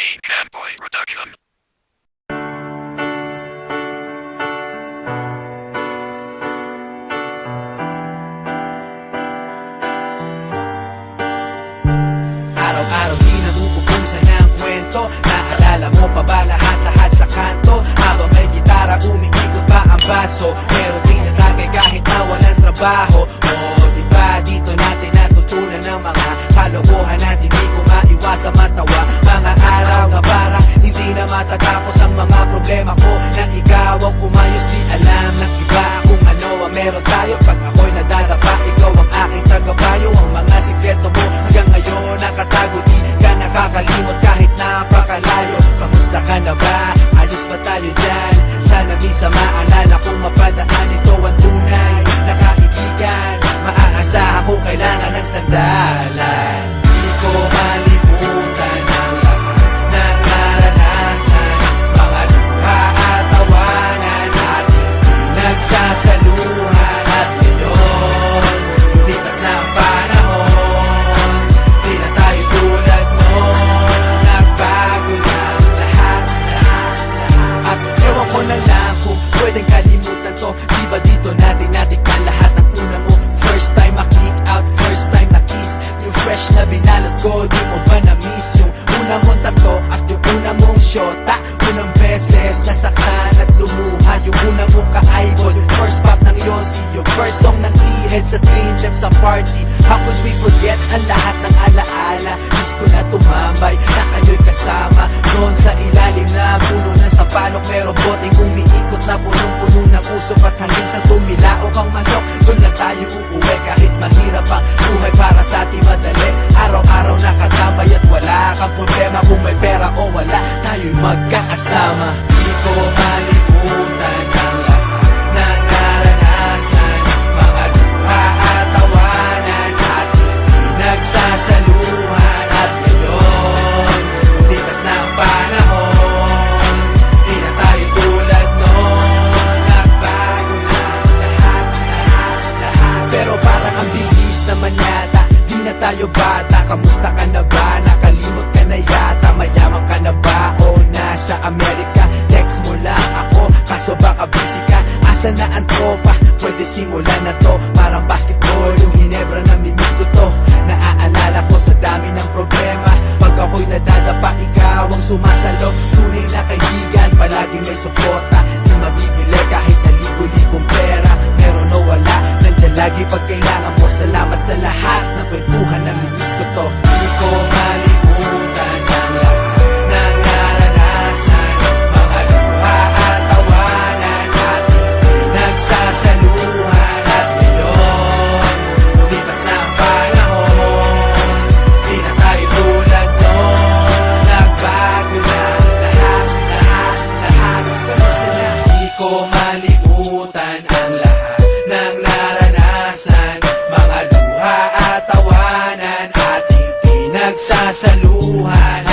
Camboy Production. Araw-araw di nabubukusan ng kwento. Naalala mo pa ba lahat-lahat sa kanto? Habang may gitara, umiikot pa ang baso. Pero di natagay kahit na walang trabaho. Diba dito natin natutunan ng mga kalokohan na di ko maiwasa matawa. Mga araw na parang hindi na matatapos ang mga problema ko. Na ikaw ang umayos, di alam ng iba kung ano ang meron tayo. Pag ako'y nadadapa, ikaw ang aking tagabayo. Ang mga sikreto mo hanggang ngayon nakatago, di ka nakakalimot kahit napakalayo. Kamusta ka na ba? Ayos ba tayo dyan? Sana minsan maalala kung mapadaan ito ang tunay na kaibigan. Maaasahan kung kailangan ng sandalan. Di ko malimutan ang lahat ng naranasan. Mga luha at tawanan ating pinagsasaluhan. At ngayon, lumipas na ang panahon. Di na tayo tulad noon. Nagbago na ang lahat. At ewan ko na lang kung pwedeng kalimutan to. Di ba dito natin natikman lahat ng una mo? First time ma-click out, first time na-kiss. Yung fresh na binalot ko, di mo ba na-miss? Yung una mong tato at yung una mong shota. Unang beses nasaktan at lumuha. Yung una mong ka-eyeball, yung first pop ng Yossi. Yung first song ng E-Head sa Dream Team sa party. How could we forget ang lahat ng alaala? Miss ko na tumambay na kayo'y kasama doon sa ilalim na puno ng sapalok. Merong boteng umiikot na punong-puno ng usok. At hanggang sa tumilaok ang manok, doon na tayo uuwi. Kahit mahirap ang buhay, para sa ating madali. Araw-araw nakatabay at wala kang problema. Kung may pera o wala, tayo'y magkakasama. Di ko malimutan ang lahat ng naranasan. Mga luha at tawanan ating pinagsasaluhan. At ngayon, lumipas na ang panahon. Di na tayo tulad noon. Nagbago na lahat. Pero parang ang bilis naman yata. Di na tayo bata. Kamusta ka na ba? Nakalimot ka na yata. Mayaman ka na ba? O nasa Amerika? Text mo lang ako, kaso baka busy ka. Asa na ang tropa? Pwede simulan na to. Parang basketball, yung Hinebra na mimiss ko to. Naaalala ko sa dami ng problema. Pag ako'y nadadapa, ikaw ang sumasalo. Tunay na kaibigan, palagi may suporta. Di mabibili kahit na libo-libong pera. Meron o wala, nandyan lagi pag kailangan mo. Salamat sa lahat ng kwentuhan na mimiss ko to. Di ko malimutan ang lahat ng naranasan. Mga luha at tawanan ating pinagsasaluhan. At ngayon, lumipas na ang panahon. Di na tayo tulad noon. Nagbago na lahat. Kamusta na? Di ko malimutan ang lahat ng naranasan. Mga luha at tawanan ating pinagsasaluhan.